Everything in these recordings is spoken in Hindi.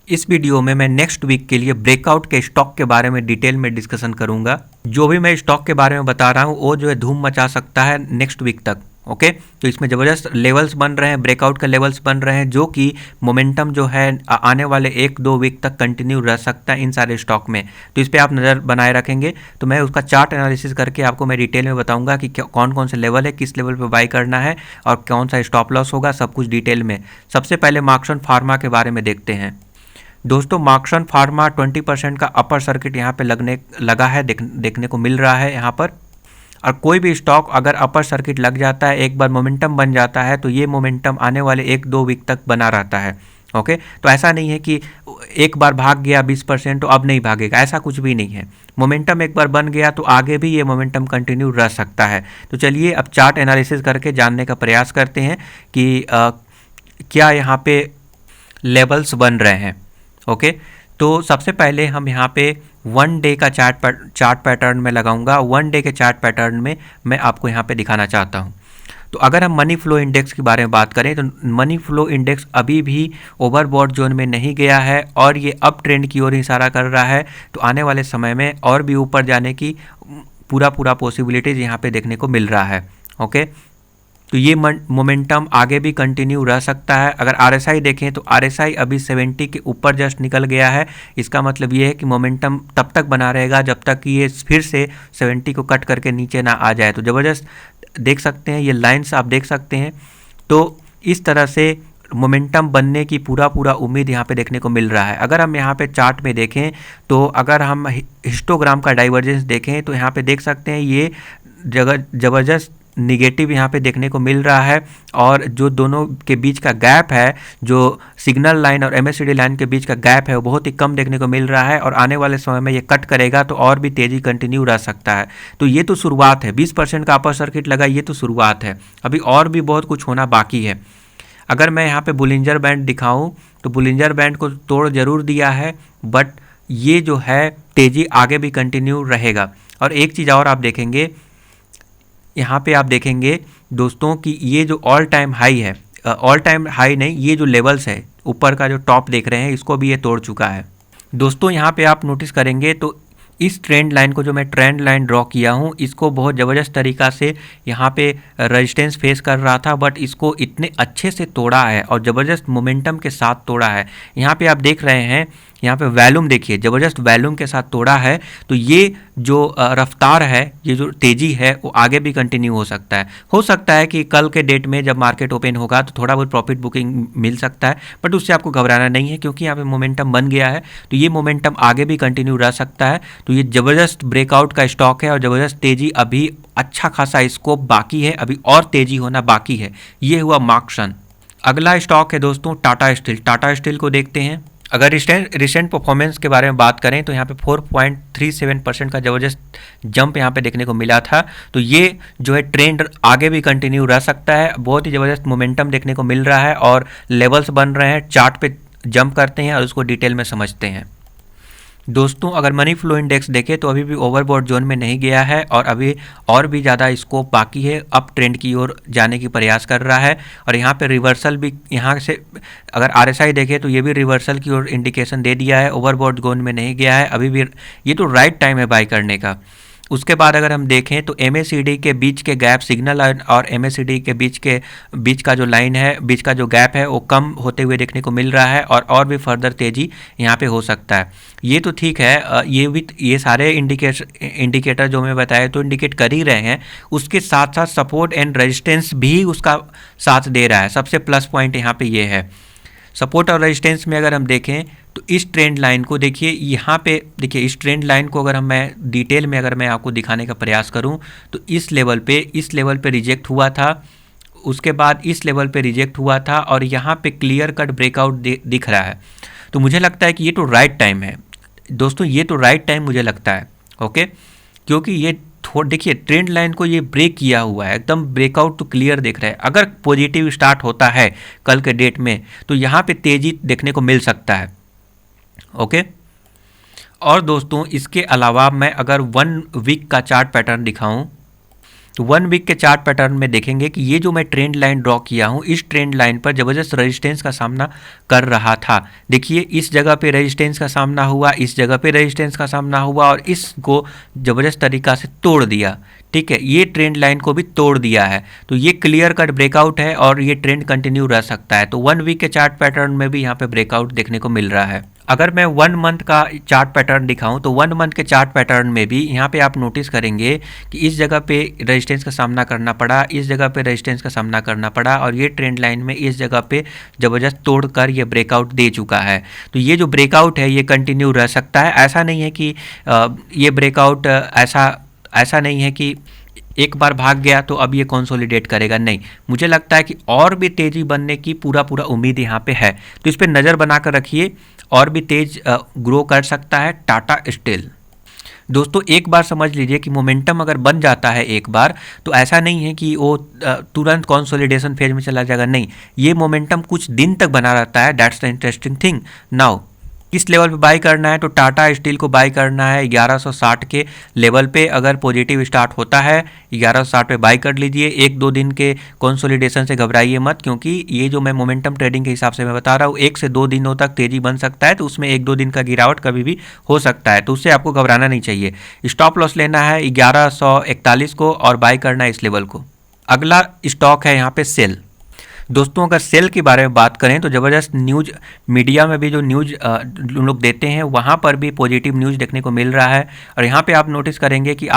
इस वीडियो में मैं नेक्स्ट वीक के लिए ब्रेकआउट के स्टॉक के बारे में डिटेल में डिस्कशन करूंगा। जो भी मैं स्टॉक के बारे में बता रहा हूं वो जो है धूम मचा सकता है नेक्स्ट वीक तक। ओके, तो इसमें ज़बरदस्त लेवल्स बन रहे हैं, ब्रेकआउट के लेवल्स बन रहे हैं, जो कि मोमेंटम जो है आने वाले 1-2 वीक तक कंटिन्यू रह सकता है इन सारे स्टॉक में। तो इस पर आप नज़र बनाए रखेंगे। तो मैं उसका चार्ट एनालिसिस करके आपको मैं डिटेल में बताऊंगा कि कौन कौन से लेवल है, किस लेवल पे बाई करना है और कौन सा स्टॉप लॉस होगा, सब कुछ डिटेल में। सबसे पहले मार्क्सन फार्मा के बारे में देखते हैं। दोस्तों, मार्क्सन फार्मा 20% का अपर सर्किट यहाँ पे लगा है, देखने को मिल रहा है यहाँ पर। और कोई भी स्टॉक अगर अपर सर्किट लग जाता है, एक बार मोमेंटम बन जाता है, तो ये मोमेंटम आने वाले 1-2 वीक तक बना रहता है। ओके, तो ऐसा नहीं है कि एक बार भाग गया 20% तो अब नहीं भागेगा, ऐसा कुछ भी नहीं है। मोमेंटम एक बार बन गया तो आगे भी ये मोमेंटम कंटिन्यू रह सकता है। तो चलिए अब चार्ट एनालिसिस करके जानने का प्रयास करते हैं कि क्या यहाँ पे लेवल्स बन रहे हैं। ओके, तो सबसे पहले हम यहाँ पे 1 डे का चार्ट पैटर्न में लगाऊंगा। 1 डे के चार्ट पैटर्न में मैं आपको यहाँ पे दिखाना चाहता हूँ। तो अगर हम मनी फ्लो इंडेक्स के बारे में बात करें तो मनी फ्लो इंडेक्स अभी भी ओवरबॉट जोन में नहीं गया है और ये अप ट्रेंड की ओर इशारा कर रहा है। तो आने वाले समय में और भी ऊपर जाने की पूरा पॉसिबिलिटीज़ यहाँ पे देखने को मिल रहा है। ओके, तो ये मोमेंटम आगे भी कंटिन्यू रह सकता है। अगर आरएसआई देखें तो आरएसआई अभी 70 के ऊपर जस्ट निकल गया है। इसका मतलब ये है कि मोमेंटम तब तक बना रहेगा जब तक कि ये फिर से 70 को कट करके नीचे ना आ जाए। तो ज़बरदस्त देख सकते हैं, ये लाइंस आप देख सकते हैं। तो इस तरह से मोमेंटम बनने की पूरा उम्मीद यहाँ पे देखने को मिल रहा है। अगर हम यहाँ पे चार्ट में देखें तो अगर हम हिस्टोग्राम का डाइवर्जेंस देखें तो यहाँ पे देख सकते हैं ये ज़बरदस्त निगेटिव यहाँ पे देखने को मिल रहा है। और जो दोनों के बीच का गैप है, जो सिग्नल लाइन और MACD लाइन के बीच का गैप है, वो बहुत ही कम देखने को मिल रहा है। और आने वाले समय में ये कट करेगा तो और भी तेज़ी कंटिन्यू रह सकता है। तो ये तो शुरुआत है, 20% का अपर सर्किट लगा, ये तो शुरुआत है, अभी और भी बहुत कुछ होना बाकी है। अगर मैं यहाँ पे बुलिंजर बैंड दिखाऊँ तो बुलिंजर बैंड को तोड़ जरूर दिया है, बट ये जो है तेज़ी आगे भी कंटिन्यू रहेगा। और एक चीज़ और आप देखेंगे, यहाँ पे आप देखेंगे दोस्तों कि ये जो ऑल टाइम हाई है, ऑल टाइम हाई नहीं, ये जो लेवल्स है ऊपर का जो टॉप देख रहे हैं, इसको भी ये तोड़ चुका है। दोस्तों, यहाँ पे आप नोटिस करेंगे तो इस ट्रेंड लाइन को जो मैं ट्रेंड लाइन ड्रॉ किया हूँ, इसको बहुत ज़बरदस्त तरीक़ा से यहाँ पे रेजिस्टेंस फेस कर रहा था, बट इसको इतने अच्छे से तोड़ा है और ज़बरदस्त मोमेंटम के साथ तोड़ा है। यहाँ पे आप देख रहे हैं, यहाँ पे वैल्यूम देखिए, ज़बरदस्त वैल्यूम के साथ तोड़ा है। तो ये जो रफ्तार है, ये जो तेज़ी है, वो आगे भी कंटिन्यू हो सकता है। हो सकता है कि कल के डेट में जब मार्केट ओपन होगा तो थोड़ा बहुत प्रॉफिट बुकिंग मिल सकता है, बट उससे आपको घबराना नहीं है क्योंकि यहाँ पे मोमेंटम बन गया है। तो ये मोमेंटम आगे भी कंटिन्यू रह सकता है। तो ये ज़बरदस्त ब्रेकआउट का स्टॉक है और ज़बरदस्त तेज़ी, अभी अच्छा खासा स्कोप बाकी है, अभी और तेज़ी होना बाकी है। ये हुआ मार्क्सन। अगला स्टॉक है दोस्तों टाटा स्टील। टाटा स्टील को देखते हैं। अगर रिसेंट परफॉर्मेंस के बारे में बात करें तो यहाँ पे 4.37% का ज़बरदस्त जंप यहाँ पे देखने को मिला था। तो ये जो है ट्रेंड आगे भी कंटिन्यू रह सकता है। बहुत ही ज़बरदस्त मोमेंटम देखने को मिल रहा है और लेवल्स बन रहे हैं। चार्ट पे जंप करते हैं और उसको डिटेल में समझते हैं। दोस्तों, अगर मनी फ्लो इंडेक्स देखें तो अभी भी ओवरबॉट जोन में नहीं गया है और अभी और भी ज़्यादा स्कोप बाकी है, अप ट्रेंड की ओर जाने की प्रयास कर रहा है। और यहाँ पे रिवर्सल भी, यहाँ से अगर RSI देखें तो ये भी रिवर्सल की ओर इंडिकेशन दे दिया है, ओवरबॉट जोन में नहीं गया है अभी भी। ये तो राइट टाइम है बाई करने का। उसके बाद अगर हम देखें तो MACD के बीच के गैप, सिग्नल लाइन और MACD के बीच का जो लाइन है, बीच का जो गैप है, वो कम होते हुए देखने को मिल रहा है और भी फर्दर तेज़ी यहाँ पे हो सकता है। ये तो ठीक है, ये सारे इंडिकेटर जो मैं बताया तो इंडिकेट कर ही रहे हैं। उसके साथ साथ सपोर्ट एंड रेजिस्टेंस भी उसका साथ दे रहा है। सबसे प्लस पॉइंट यहाँ पे ये है। सपोर्ट और रेजिस्टेंस में अगर हम देखें तो इस ट्रेंड लाइन को देखिए, यहाँ पे देखिए, इस ट्रेंड लाइन को अगर मैं डिटेल में अगर मैं आपको दिखाने का प्रयास करूं तो इस लेवल पे रिजेक्ट हुआ था, उसके बाद इस लेवल पे रिजेक्ट हुआ था और यहाँ पे क्लियर कट ब्रेकआउट दिख रहा है। तो मुझे लगता है कि ये तो राइट टाइम है दोस्तों, ये तो राइट टाइम मुझे लगता है। ओके, क्योंकि ये देखिए ट्रेंड लाइन को ये ब्रेक किया हुआ है, एकदम ब्रेकआउट तो क्लियर दिख रहा है। अगर पॉजिटिव स्टार्ट होता है कल के डेट में तो यहाँ पे तेज़ी देखने को मिल सकता है। ओके, और दोस्तों इसके अलावा मैं अगर 1 वीक का चार्ट पैटर्न दिखाऊं, तो 1 वीक के चार्ट पैटर्न में देखेंगे कि ये जो मैं ट्रेंड लाइन ड्रॉ किया हूँ, इस ट्रेंड लाइन पर ज़बरदस्त रेजिस्टेंस का सामना कर रहा था। देखिए इस जगह पे रेजिस्टेंस का सामना हुआ, इस जगह पे रेजिस्टेंस का सामना हुआ और इसको ज़बरदस्त तरीक़ा से तोड़ दिया। ठीक है, ये ट्रेंड लाइन को भी तोड़ दिया है, तो ये क्लियर कट ब्रेकआउट है और ये ट्रेंड कंटिन्यू रह सकता है। तो 1 वीक के चार्ट पैटर्न में भी यहाँ पे ब्रेकआउट देखने को मिल रहा है। अगर मैं 1 मंथ का चार्ट पैटर्न दिखाऊं तो 1 मंथ के चार्ट पैटर्न में भी यहाँ पे आप नोटिस करेंगे कि इस जगह पे रेजिस्टेंस का सामना करना पड़ा, इस जगह पे रेजिस्टेंस का सामना करना पड़ा और ये ट्रेंड लाइन में इस जगह पे ज़बरदस्त तोड़कर ये ब्रेकआउट दे चुका है। तो ये जो ब्रेकआउट है ये कंटिन्यू रह सकता है। ऐसा नहीं है कि ये ब्रेकआउट ऐसा नहीं है कि एक बार भाग गया तो अब ये कंसोलिडेट करेगा, नहीं। मुझे लगता है कि और भी तेज़ी बनने की पूरा उम्मीद यहाँ पे है, तो इस पर नज़र बनाकर रखिए। और भी तेज़ ग्रो कर सकता है टाटा स्टील। दोस्तों एक बार समझ लीजिए कि मोमेंटम अगर बन जाता है एक बार, तो ऐसा नहीं है कि वो तुरंत कंसोलिडेशन फेज में चला जाएगा, नहीं। ये मोमेंटम कुछ दिन तक बना रहता है। That's the interesting thing. Now किस लेवल पे बाई करना है, तो टाटा स्टील को बाई करना है 1160 के लेवल पे। अगर पॉजिटिव स्टार्ट होता है 1160 पे बाई कर लीजिए। 1-2 दिन के कंसोलिडेशन से घबराइए मत, क्योंकि ये जो मैं मोमेंटम ट्रेडिंग के हिसाब से मैं बता रहा हूँ 1 से 2 दिनों तक तेज़ी बन सकता है, तो उसमें 1-2 दिन का गिरावट कभी भी हो सकता है, तो उससे आपको घबराना नहीं चाहिए। स्टॉप लॉस लेना है 1141 को और बाई करना है इस लेवल को। अगला स्टॉक है यहाँ पे सेल। दोस्तों अगर सेल के बारे में बात करें तो ज़बरदस्त न्यूज़ मीडिया में भी जो न्यूज़ लोग देते हैं वहाँ पर भी पॉजिटिव न्यूज़ देखने को मिल रहा है। और यहाँ पे आप नोटिस करेंगे कि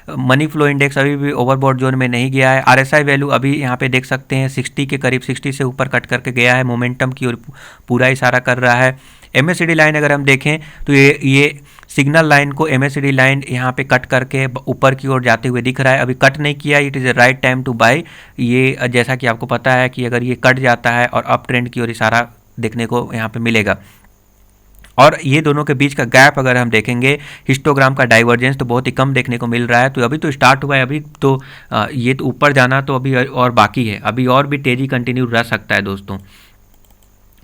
मनी फ्लो इंडेक्स अभी भी ओवरबॉट जोन में नहीं गया है। RSI वैल्यू अभी यहाँ पे देख सकते हैं 60 के करीब, 60 से ऊपर कट करके गया है, मोमेंटम की ओर पूरा इशारा कर रहा है। MACD लाइन अगर हम देखें तो ये सिग्नल लाइन को MACD लाइन यहाँ पे कट करके ऊपर की ओर जाते हुए दिख रहा है। अभी कट नहीं किया, it is a right time to buy. ये जैसा कि आपको पता है कि अगर ये कट जाता है और अप ट्रेंड की ओर इशारा देखने को यहाँ पे मिलेगा। और ये दोनों के बीच का गैप अगर हम देखेंगे, हिस्टोग्राम का डाइवर्जेंस तो बहुत ही कम देखने को मिल रहा है। तो अभी तो स्टार्ट हुआ है, अभी तो ये तो ऊपर जाना तो अभी और बाकी है, अभी और भी तेज़ी कंटिन्यू रह सकता है दोस्तों।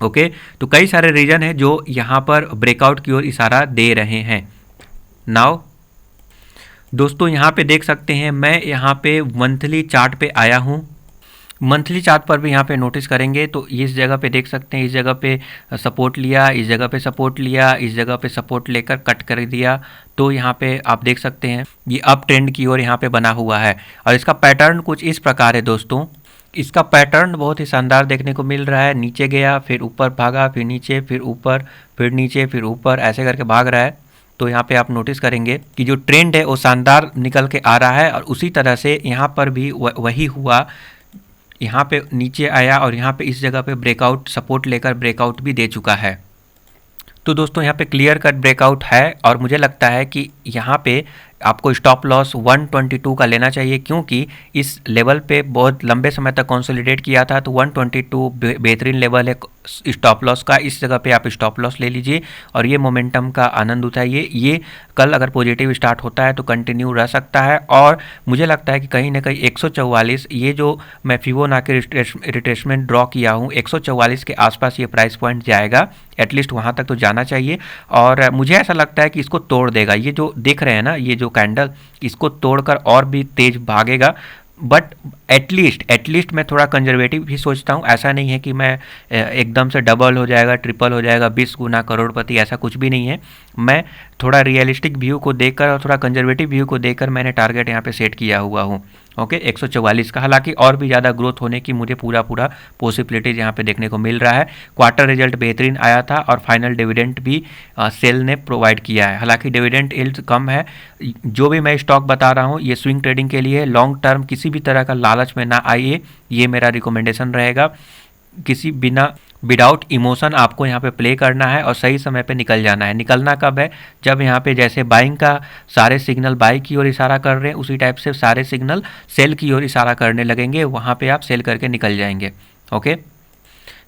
ओके, तो कई सारे रीजन हैं जो यहाँ पर ब्रेकआउट की ओर इशारा दे रहे हैं। नाउ दोस्तों यहाँ पे देख सकते हैं, मैं यहाँ पे मंथली चार्ट पे आया हूँ। मंथली चार्ट पर भी यहाँ पे नोटिस करेंगे तो इस जगह पे देख सकते हैं, इस जगह पे सपोर्ट लिया, इस जगह पे सपोर्ट लिया, इस जगह पे सपोर्ट लेकर कट कर दिया। तो यहाँ पे आप देख सकते हैं ये अप ट्रेंड की ओर यहाँ पे बना हुआ है और इसका पैटर्न कुछ इस प्रकार है दोस्तों। इसका पैटर्न बहुत ही शानदार देखने को मिल रहा है। नीचे गया, फिर ऊपर भागा, फिर नीचे, फिर ऊपर, फिर नीचे, फिर ऊपर, ऐसे करके भाग रहा है। तो यहाँ पे आप नोटिस करेंगे कि जो ट्रेंड है वो शानदार निकल के आ रहा है और उसी तरह से यहाँ पर भी वही हुआ। यहाँ पे नीचे आया और यहाँ पे इस जगह पे ब्रेकआउट सपोर्ट लेकर ब्रेकआउट भी दे चुका है। तो दोस्तों यहाँ पे क्लियर कट ब्रेकआउट है और मुझे लगता है कि यहाँ पे आपको स्टॉप लॉस 122 का लेना चाहिए, क्योंकि इस लेवल पे बहुत लंबे समय तक कंसोलिडेट किया था। तो 122 बेहतरीन लेवल है स्टॉप लॉस का। इस जगह पे आप स्टॉप लॉस ले लीजिए और ये मोमेंटम का आनंद उठाइए। ये कल अगर पॉजिटिव स्टार्ट होता है तो कंटिन्यू रह सकता है और मुझे लगता है कि कहीं ना कहीं 144, ये जो मैं फिबोनाची रिट्रेसमेंट ड्रॉ किया हूँ, 144 के आसपास ये प्राइस पॉइंट जाएगा, एटलीस्ट वहाँ तक तो जाना चाहिए। और मुझे ऐसा लगता है कि इसको तोड़ देगा। ये जो देख रहे हैं ना, ये जो कैंडल, इसको तोड़कर और भी तेज भागेगा। बट एटलीस्ट मैं थोड़ा कंजर्वेटिव भी सोचता हूँ। ऐसा नहीं है कि मैं एकदम से डबल हो जाएगा, ट्रिपल हो जाएगा, 20 गुना करोड़पति, ऐसा कुछ भी नहीं है। मैं थोड़ा रियलिस्टिक व्यू को देखकर और थोड़ा कंजर्वेटिव व्यू को देखकर मैंने टारगेट यहाँ पे सेट किया हुआ हूँ। ओके, 144 का। हालांकि और भी ज़्यादा ग्रोथ होने की मुझे पूरा पॉसिबिलिटीज यहाँ पे देखने को मिल रहा है। क्वार्टर रिजल्ट बेहतरीन आया था और फाइनल डिविडेंड भी सेल ने प्रोवाइड किया है। हालांकि डिविडेंड यील्ड कम है। जो भी मैं स्टॉक बता रहा हूँ ये स्विंग ट्रेडिंग के लिए, लॉन्ग टर्म किसी भी तरह का लालच में ना आइए, ये मेरा रिकमेंडेशन रहेगा। किसी बिना विदाउट इमोशन आपको यहाँ पे प्ले करना है और सही समय पे निकल जाना है। निकलना कब है? जब यहाँ पे जैसे बाइंग का सारे सिग्नल बाई की ओर इशारा कर रहे हैं, उसी टाइप से सारे सिग्नल सेल की ओर इशारा करने लगेंगे, वहाँ पे आप सेल करके निकल जाएंगे। ओके,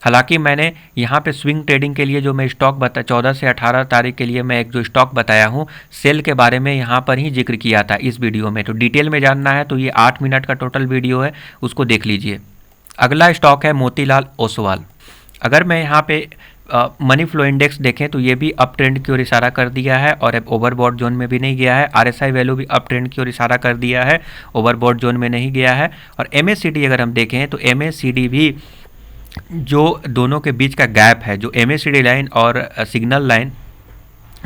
हालांकि मैंने यहाँ पे स्विंग ट्रेडिंग के लिए जो मैं स्टॉक 14 से 18 तारीख के लिए मैं एक जो स्टॉक बताया हूँ, सेल के बारे में यहाँ पर ही जिक्र किया था इस वीडियो में। तो डिटेल में जानना है तो ये 8 मिनट का टोटल वीडियो है, उसको देख लीजिए। अगला स्टॉक है मोतीलाल ओसवाल। अगर मैं यहाँ पे मनी फ्लो इंडेक्स देखें तो ये भी अप ट्रेंड की ओर इशारा कर दिया है और अब ओवरबॉट जोन में भी नहीं गया है। RSI वैल्यू भी अप ट्रेंड की ओर इशारा कर दिया है, ओवरबॉट जोन में नहीं गया है। और MACD अगर हम देखें तो MACD भी जो दोनों के बीच का गैप है, जो MACD लाइन और सिग्नल लाइन,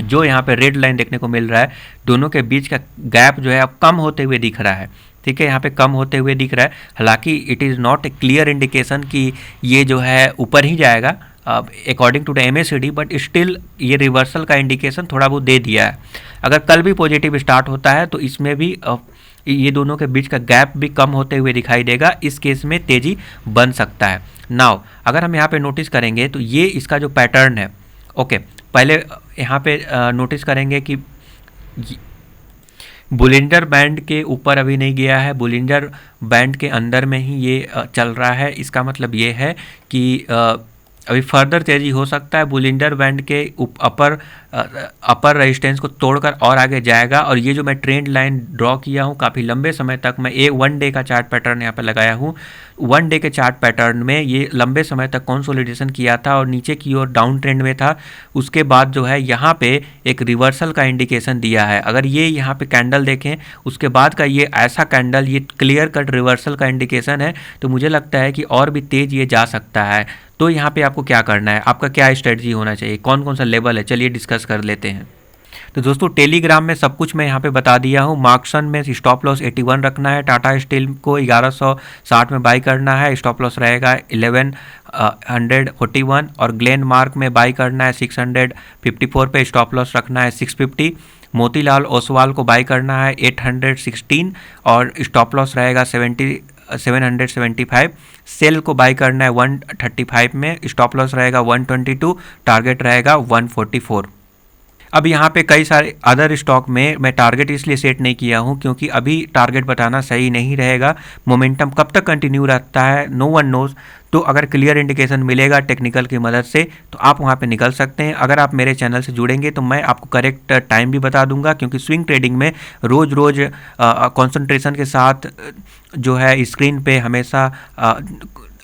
जो यहाँ पे रेड लाइन देखने को मिल रहा है, दोनों के बीच का गैप जो है अब कम होते हुए दिख रहा है। ठीक है, यहाँ पे कम होते हुए दिख रहा है। हालांकि it is not a clear indication कि ये जो है ऊपर ही जाएगा according to the MACD, but still ये रिवर्सल का इंडिकेशन थोड़ा बहुत दे दिया है। अगर कल भी पॉजिटिव स्टार्ट होता है तो इसमें भी ये दोनों के बीच का गैप भी कम होते हुए दिखाई देगा। इस केस में तेज़ी बन सकता है। नाउ अगर हम यहाँ पे नोटिस करेंगे तो ये इसका जो पैटर्न है, ओके, पहले यहाँ पे नोटिस करेंगे कि बुलिंडर बैंड के ऊपर अभी नहीं गया है, बुलिंडर बैंड के अंदर में ही ये चल रहा है। इसका मतलब ये है कि अभी फर्दर तेज़ी हो सकता है, बुलिंडर बैंड के अपर रेजिस्टेंस को तोड़कर और आगे जाएगा। और ये जो मैं ट्रेंड लाइन ड्रॉ किया हूँ काफ़ी लंबे समय तक, मैं एक 1 डे का चार्ट पैटर्न यहाँ पे लगाया हूँ। 1 डे के चार्ट पैटर्न में ये लंबे समय तक कंसोलिडेशन किया था और नीचे की ओर डाउन ट्रेंड में था। उसके बाद जो है यहाँ पे एक रिवर्सल का इंडिकेशन दिया है। अगर ये यहाँ पे कैंडल देखें, उसके बाद का ये ऐसा कैंडल, ये क्लियर कट रिवर्सल का इंडिकेशन है, तो मुझे लगता है कि और भी तेज़ ये जा सकता है। तो यहाँ पे आपको क्या करना है, आपका क्या स्ट्रेटजी होना चाहिए, कौन कौन सा लेवल है, चलिए डिस्कस कर लेते हैं। तो दोस्तों टेलीग्राम में सब कुछ मैं यहाँ पे बता दिया हूँ। मार्क्सन में स्टॉप लॉस 81 रखना है, टाटा स्टील को 1160 में बाई करना है, स्टॉप लॉस रहेगा 1141, और ग्लेन मार्क में बाई करना है 654 पे, स्टॉप लॉस रखना है 650। मोतीलाल ओसवाल को बाई करना है 816 और स्टॉप लॉस रहेगा 775। सेल को बाई करना है 135 में, स्टॉप लॉस रहेगा 122, टारगेट रहेगा 144। अब यहाँ पे कई सारे अदर स्टॉक में मैं टारगेट इसलिए सेट नहीं किया हूँ क्योंकि अभी टारगेट बताना सही नहीं रहेगा। मोमेंटम कब तक कंटिन्यू रहता है, नो वन नोज। तो अगर क्लियर इंडिकेशन मिलेगा टेक्निकल की मदद से तो आप वहाँ पे निकल सकते हैं। अगर आप मेरे चैनल से जुड़ेंगे तो मैं आपको करेक्ट टाइम भी बता दूंगा, क्योंकि स्विंग ट्रेडिंग में रोज़ रोज़ कंसंट्रेशन के साथ जो है स्क्रीन पे हमेशा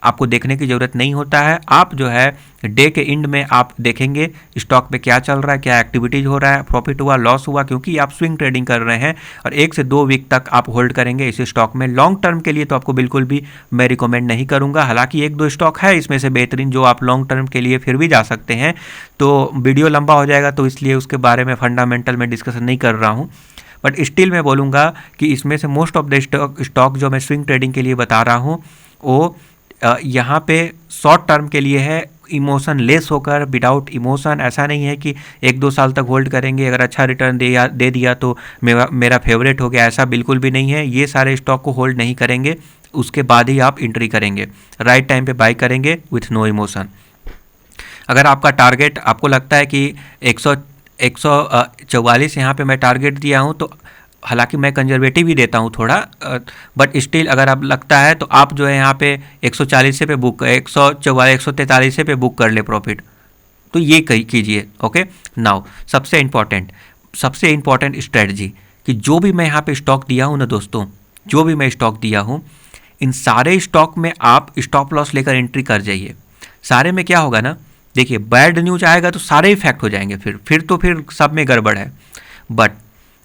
आपको देखने की ज़रूरत नहीं होता है। आप जो है डे के एंड में आप देखेंगे स्टॉक पे क्या चल रहा है, क्या एक्टिविटीज़ हो रहा है, प्रॉफिट हुआ, लॉस हुआ, क्योंकि आप स्विंग ट्रेडिंग कर रहे हैं और 1 से 2 वीक तक आप होल्ड करेंगे इस स्टॉक में। लॉन्ग टर्म के लिए तो आपको बिल्कुल भी मैं रिकमेंड नहीं करूंगा। हालांकि 1-2 स्टॉक है इसमें से बेहतरीन जो आप लॉन्ग टर्म के लिए फिर भी जा सकते हैं। तो वीडियो लंबा हो जाएगा तो इसलिए उसके बारे में फंडामेंटल में डिस्कशन नहीं कर रहा हूँ, बट स्टिल मैं बोलूँगा कि इसमें से मोस्ट ऑफ द स्टॉक जो मैं स्विंग ट्रेडिंग के लिए बता रहा हूँ वो यहाँ पे शॉर्ट टर्म के लिए है, इमोशन लेस होकर, विदाउट इमोशन। ऐसा नहीं है कि 1-2 साल तक होल्ड करेंगे, अगर अच्छा रिटर्न दे दिया तो मेरा फेवरेट हो गया, ऐसा बिल्कुल भी नहीं है। ये सारे स्टॉक को होल्ड नहीं करेंगे, उसके बाद ही आप एंट्री करेंगे, राइट टाइम पे बाई करेंगे विथ नो इमोशन। अगर आपका टारगेट आपको लगता है कि 144 यहाँ पे मैं टारगेट दिया हूँ, तो हालांकि मैं कंजर्वेटिव ही देता हूँ थोड़ा, बट स्टिल अगर आप लगता है तो आप जो है यहाँ पे 140 पे बुक, 143 पे बुक कर ले प्रॉफिट, तो ये कीजिए। ओके, नाउ सबसे इम्पॉर्टेंट स्ट्रेटजी कि जो भी मैं यहाँ पे स्टॉक दिया हूँ ना दोस्तों, जो भी मैं स्टॉक दिया हूँ, इन सारे स्टॉक में आप स्टॉप लॉस लेकर एंट्री कर जाइए। सारे में क्या होगा ना, देखिए बैड न्यूज आएगा तो सारे इफेक्ट हो जाएंगे, फिर सब में गड़बड़ है। बट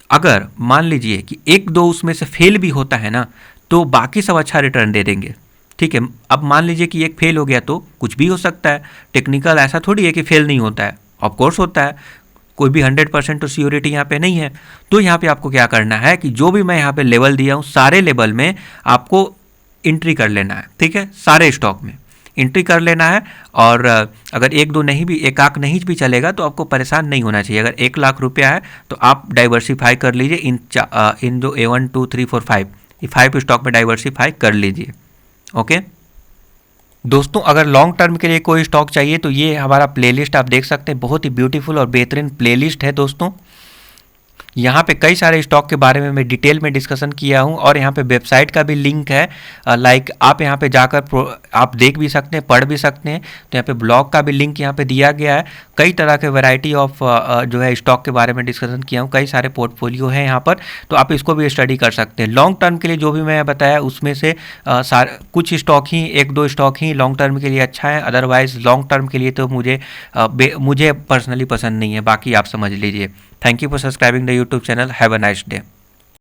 अगर मान लीजिए कि 1-2 उसमें से फेल भी होता है ना, तो बाकी सब अच्छा रिटर्न दे देंगे। ठीक है, अब मान लीजिए कि एक फेल हो गया तो कुछ भी हो सकता है, टेक्निकल ऐसा थोड़ी है कि फेल नहीं होता है, ऑफ कोर्स होता है, कोई भी 100% तो सियोरिटी यहाँ पे नहीं है। तो यहाँ पे आपको क्या करना है कि जो भी मैं यहाँ पे लेवल दिया हूँ, सारे लेवल में आपको एंट्री कर लेना है। ठीक है, सारे स्टॉक में एंट्री कर लेना है, और अगर 1-2 नहीं भी, 1 आंख नहीं भी चलेगा तो आपको परेशान नहीं होना चाहिए। अगर 1 लाख रुपया है तो आप डाइवर्सिफाई कर लीजिए इन जो A1 2 3 4 5 ये 5 स्टॉक में डाइवर्सिफाई कर लीजिए। ओके दोस्तों, अगर लॉन्ग टर्म के लिए कोई स्टॉक चाहिए तो ये हमारा प्लेलिस्ट आप देख सकते हैं, बहुत ही ब्यूटीफुल और बेहतरीन प्लेलिस्ट है दोस्तों। यहाँ पे कई सारे स्टॉक के बारे में मैं डिटेल में डिस्कशन किया हूँ और यहाँ पे वेबसाइट का भी लिंक है। लाइक आप यहाँ पे जाकर आप देख भी सकते हैं, पढ़ भी सकते हैं। तो यहाँ पे ब्लॉग का भी लिंक यहाँ पे दिया गया है। कई तरह के वैरायटी ऑफ जो है स्टॉक के बारे में डिस्कशन किया हूँ, कई सारे पोर्टफोलियो हैं यहाँ पर, तो आप इसको भी स्टडी कर सकते हैं। लॉन्ग टर्म के लिए जो भी मैं बताया उसमें से कुछ स्टॉक ही, एक दो स्टॉक ही लॉन्ग टर्म के लिए अच्छा है, अदरवाइज लॉन्ग टर्म के लिए तो मुझे पर्सनली पसंद नहीं है। बाकी आप समझ लीजिए। Thank you for subscribing the YouTube channel. Have a nice day.